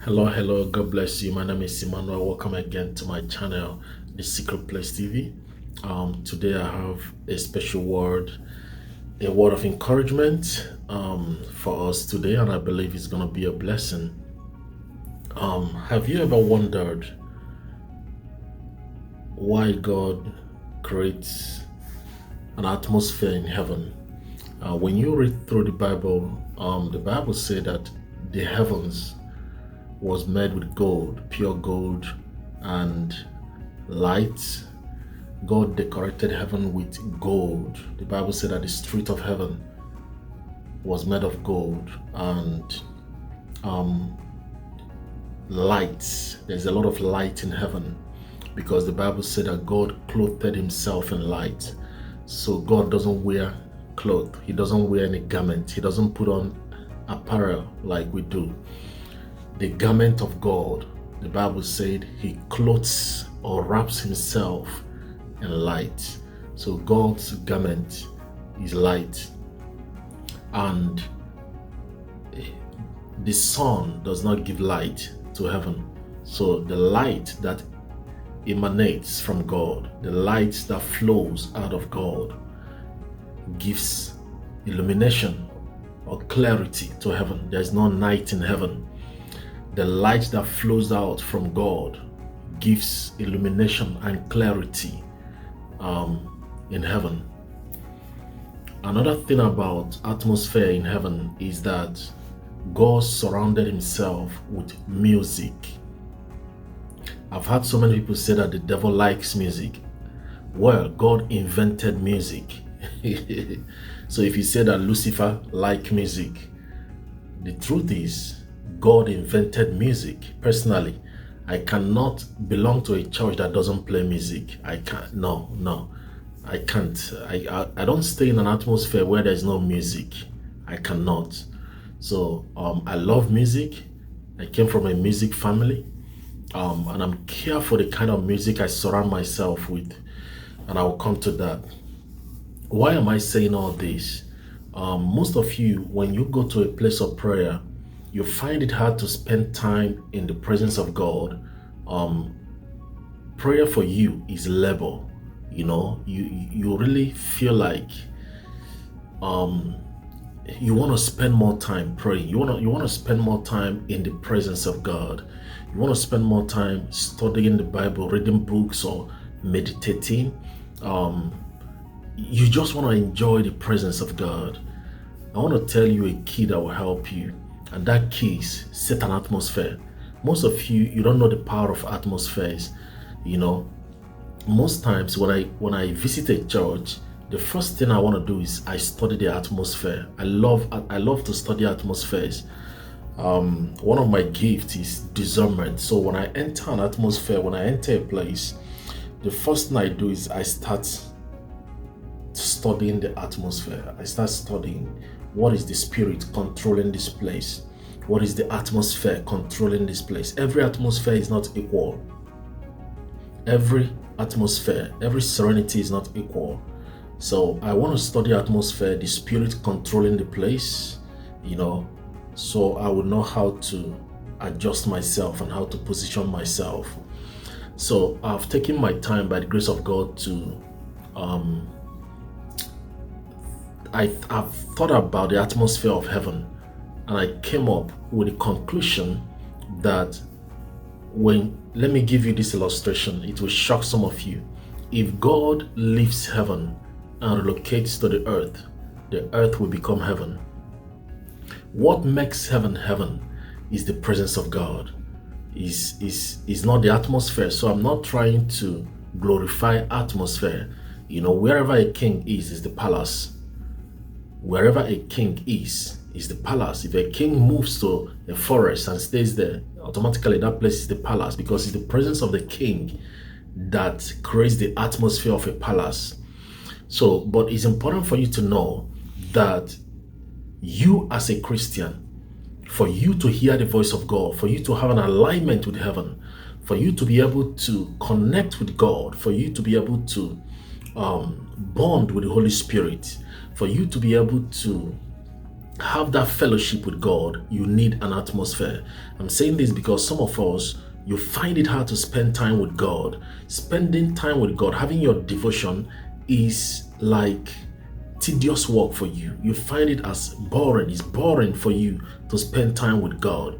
Hello, God bless you. My name is Emmanuel. Welcome again to my channel, The Secret Place TV. Today I have a special word, a word of encouragement for us today, and I believe it's going to be a blessing. Have you ever wondered why God creates an atmosphere in heaven? When you read through the Bible says that the heavens was made with gold, pure gold, and light. God decorated heaven with gold. The Bible said that the street of heaven was made of gold and light. There's a lot of light in heaven because the Bible said that God clothed himself in light. So God doesn't wear clothes. He doesn't wear any garment. He doesn't put on apparel like we do. The garment of God, the Bible said, he clothes or wraps himself in light. So God's garment is light. And the sun does not give light to heaven. So the light that emanates from God, the light that flows out of God, gives illumination or clarity to heaven. There's no night in heaven. The light that flows out from God gives illumination and clarity in heaven. Another thing about atmosphere in heaven is that God surrounded himself with music. I've heard so many people say that the devil likes music. Well, God invented music. So if you say that Lucifer likes music, the truth is God invented music. Personally, I cannot belong to a church that doesn't play music. I can't. No, I can't. I don't stay in an atmosphere where there's no music. I cannot. So I love music. I came from a music family, and I'm care for the kind of music I surround myself with. And I will come to that. Why am I saying all this? Most of you, when you go to a place of prayer, you find it hard to spend time in the presence of God. Prayer for you is labor. You really feel like you want to spend more time praying. You want to spend more time in the presence of God. You want to spend more time studying the Bible, reading books, or meditating. You just want to enjoy the presence of God. I want to tell you a key that will help you. And that key is set an atmosphere. Most of you don't know the power of atmospheres. Most times when I visit a church, the first thing I want to do is I study the atmosphere. I love to study atmospheres. One of my gifts is discernment. So when I enter an atmosphere, when I enter a place, the first thing I do is I start studying the atmosphere. I start studying what is the spirit controlling this place. What is the atmosphere controlling this place? Every atmosphere is not equal. Every atmosphere, every serenity is not equal. So I want to study atmosphere, the spirit controlling the place, so I will know how to adjust myself and how to position myself. So I've taken my time by the grace of God to I've thought about the atmosphere of heaven, and I came up with the conclusion that let me give you this illustration. It will shock some of you. If God leaves heaven and relocates to the earth will become heaven. What makes heaven heaven is the presence of God. Is not the atmosphere. So I'm not trying to glorify atmosphere. Wherever a king is the palace. Wherever a king is the palace. If a king moves to a forest and stays there, automatically that place is the palace, because it's the presence of the king that creates the atmosphere of a palace. So, but it's important for you to know that you as a Christian, for you to hear the voice of God, for you to have an alignment with heaven, for you to be able to connect with God, for you to be able to bond with the Holy Spirit, for you to be able to have that fellowship with God, you need an atmosphere. I'm saying this because some of us, you find it hard to spend time with God. Spending time with God, having your devotion is like tedious work for you. You find it as boring. It's boring for you to spend time with God.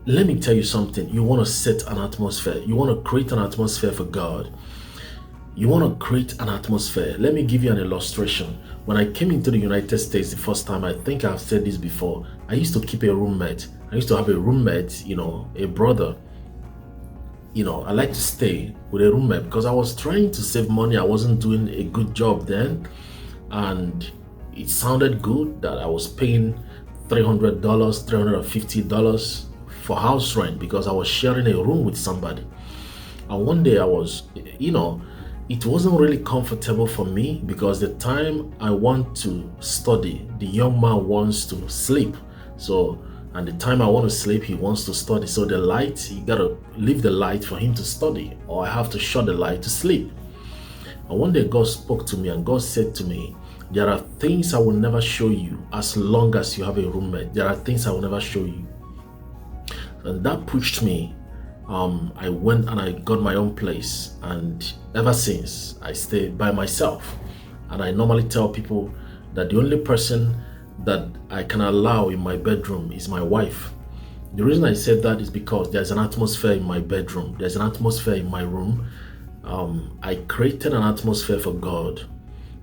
Let me tell you something. You want to set an atmosphere. You want to create an atmosphere for God. You want to create an atmosphere. Let me give you an illustration. When I came into the United States the first time, I think I've said this before, I used to keep a roommate. I used to have a roommate, a brother. I like to stay with a roommate because I was trying to save money. I wasn't doing a good job then. And it sounded good that I was paying $300, $350 for house rent because I was sharing a room with somebody. And one day I was, it wasn't really comfortable for me because the time I want to study, the young man wants to sleep. And the time I want to sleep, he wants to study. So the light, you gotta leave the light for him to study, or I have to shut the light to sleep. And one day God spoke to me and God said to me, there are things I will never show you as long as you have a roommate. There are things I will never show you. And that pushed me. I went and I got my own place, and ever since I stay by myself. And I normally tell people that the only person that I can allow in my bedroom is my wife. The reason I said that is because there's an atmosphere in my bedroom. There's an atmosphere in my room. I created an atmosphere for God.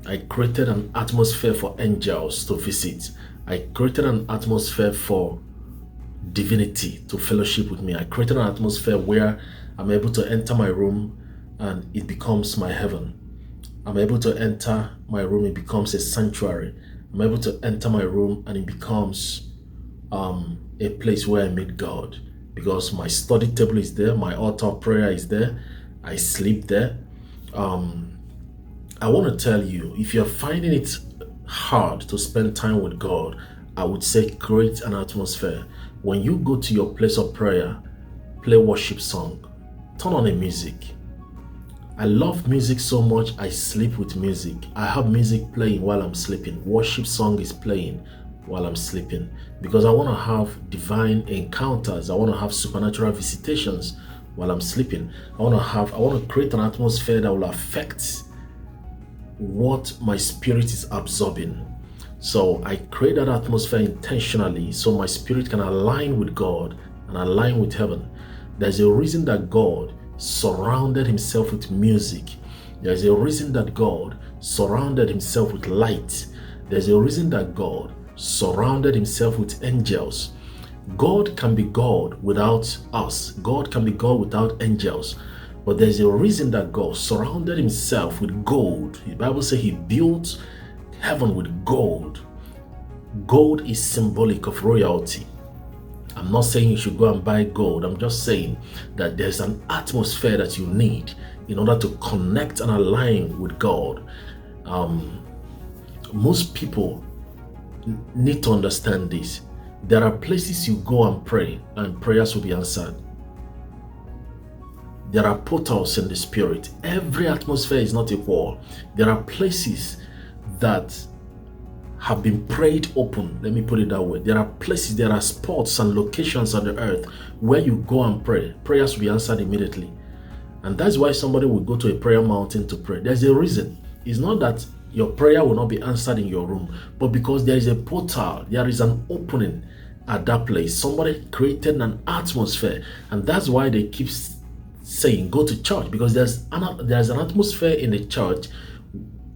I created an atmosphere for angels to visit. I created an atmosphere for divinity to fellowship with me. I created an atmosphere where I'm able to enter my room and it becomes my heaven. I'm able to enter my room, it becomes a sanctuary. I'm able to enter my room and it becomes a place where I meet God, because my study table is there, my altar of prayer is there, I sleep there. I want to tell you, if you're finding it hard to spend time with God, I would say create an atmosphere. When you go to your place of prayer, play worship song, turn on a music. I love music so much, I sleep with music. I have music playing while I'm sleeping. Worship song is playing while I'm sleeping because I want to have divine encounters. I want to have supernatural visitations while I'm sleeping. I want to create an atmosphere that will affect what my spirit is absorbing. So I create that atmosphere intentionally so my spirit can align with God and align with heaven. There's a reason that God surrounded himself with music. There's a reason that God surrounded himself with light. There's a reason that God surrounded himself with angels. God can be God without us. God can be God without angels. But there's a reason that God surrounded himself with gold. The Bible says he built heaven with gold. Gold is symbolic of royalty. I'm not saying you should go and buy gold. I'm just saying that there's an atmosphere that you need in order to connect and align with God. Most people need to understand this. There are places you go and pray and prayers will be answered. There are portals in the spirit. Every atmosphere is not equal. There are places that have been prayed open. Let me put it that way. There are places, there are spots and locations on the earth where you go and pray. Prayers will be answered immediately. And that's why somebody will go to a prayer mountain to pray. There's a reason. It's not that your prayer will not be answered in your room, but because there is a portal, there is an opening at that place. Somebody created an atmosphere, and that's why they keep saying go to church, because there's an atmosphere in the church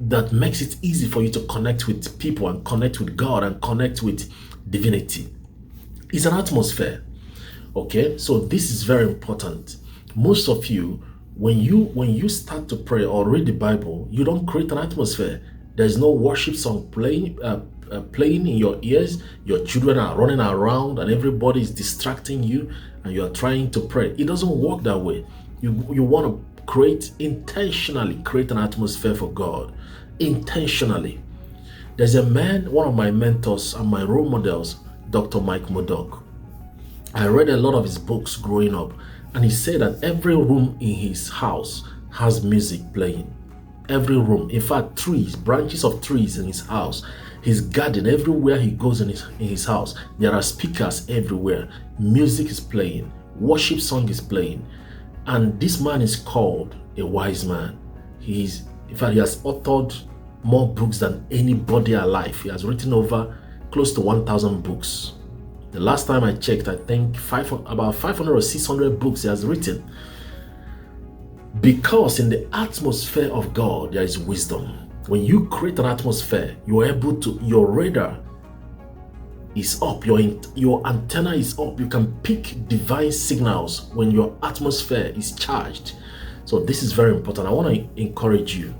that makes it easy for you to connect with people and connect with God and connect with divinity. It's an atmosphere. Okay, so this is very important. Most of you, when you start to pray or read the Bible, you don't create an atmosphere. There's no worship song playing in your ears. Your children are running around and everybody is distracting you and you are trying to pray. It doesn't work that way. You want to intentionally create an atmosphere for God. Intentionally. There's a man, one of my mentors and my role models, Dr. Mike Murdock. I read a lot of his books growing up, and he said that every room in his house has music playing. Every room. In fact, branches of trees in his house. His garden, everywhere he goes in his house, there are speakers everywhere. Music is playing, worship song is playing. And this man is called a wise man. In fact, he has authored more books than anybody alive. He has written over close to 1,000 books. The last time I checked, I think about 500 or 600 books he has written. Because in the atmosphere of God, there is wisdom. When you create an atmosphere, you are able to, your radar is up, your antenna is up. You can pick divine signals when your atmosphere is charged. So this is very important. I want to encourage you.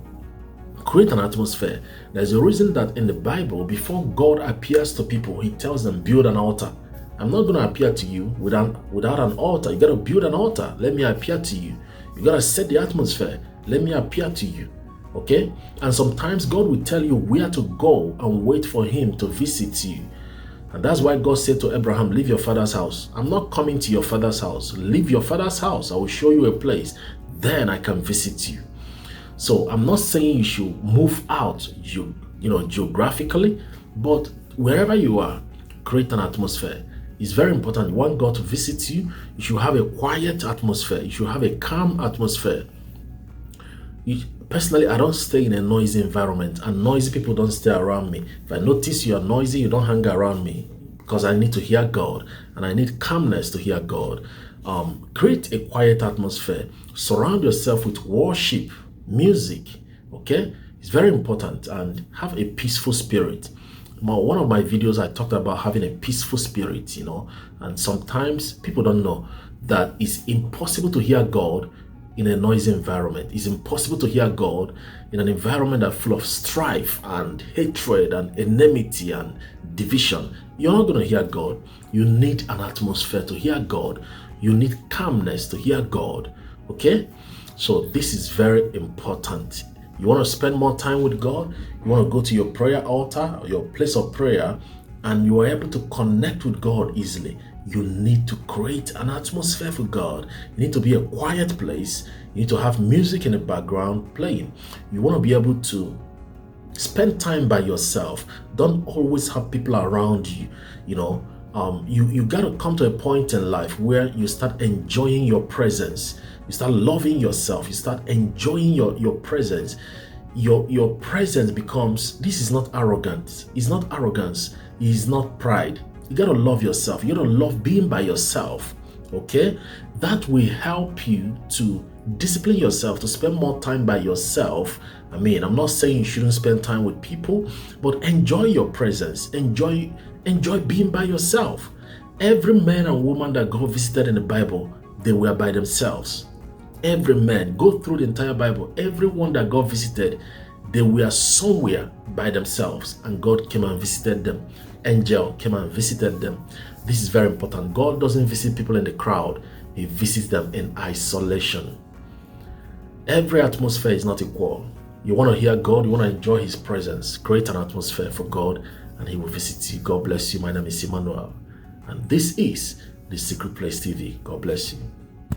Create an atmosphere. There's a reason that in the Bible, before God appears to people, he tells them, build an altar. I'm not going to appear to you without an altar. You got to build an altar. Let me appear to you. You got to set the atmosphere. Let me appear to you. Okay? And sometimes God will tell you where to go and wait for him to visit you. And that's why God said to Abraham, leave your father's house. I'm not coming to your father's house. Leave your father's house. I will show you a place. Then I can visit you. So I'm not saying you should move out, geographically, but wherever you are, create an atmosphere. It's very important. You want God to visit you, you should have a quiet atmosphere. You should have a calm atmosphere. Personally, I don't stay in a noisy environment, and noisy people don't stay around me. If I notice you are noisy, you don't hang around me, because I need to hear God and I need calmness to hear God. Create a quiet atmosphere. Surround yourself with worship, music. Okay, it's very important, and have a peaceful spirit. One of my videos, I talked about having a peaceful spirit, and sometimes people don't know that it's impossible to hear God in a noisy environment. It's impossible to hear God in an environment that's full of strife and hatred and enmity and division. You're not going to hear God. You need an atmosphere to hear God. You need calmness to hear God. Okay? So this is very important. You want to spend more time with God? You want to go to your prayer altar or your place of prayer, and you are able to connect with God easily. You need to create an atmosphere for God. You need to be a quiet place. You need to have music in the background playing. You want to be able to spend time by yourself. Don't always have people around you. You got to come to a point in life where you start enjoying your presence. You start loving yourself. You start enjoying your presence. Your presence becomes, this is not arrogance. It's not arrogance. It's not pride. You got to love yourself. You got to love being by yourself. Okay? That will help you to discipline yourself, to spend more time by yourself. I'm not saying you shouldn't spend time with people, but enjoy your presence. Enjoy being by yourself. Every man and woman that God visited in the Bible, they were by themselves. Every man, go through the entire Bible, everyone that God visited, they were somewhere by themselves, and God came and visited them. Angel came and visited them. This is very important. God doesn't visit people in the crowd. He visits them in isolation. Every atmosphere is not equal. You want to hear God, you want to enjoy his presence, create an atmosphere for God, and he will visit you. God bless you. My name is Emmanuel, and this is The Secret Place TV. God bless you.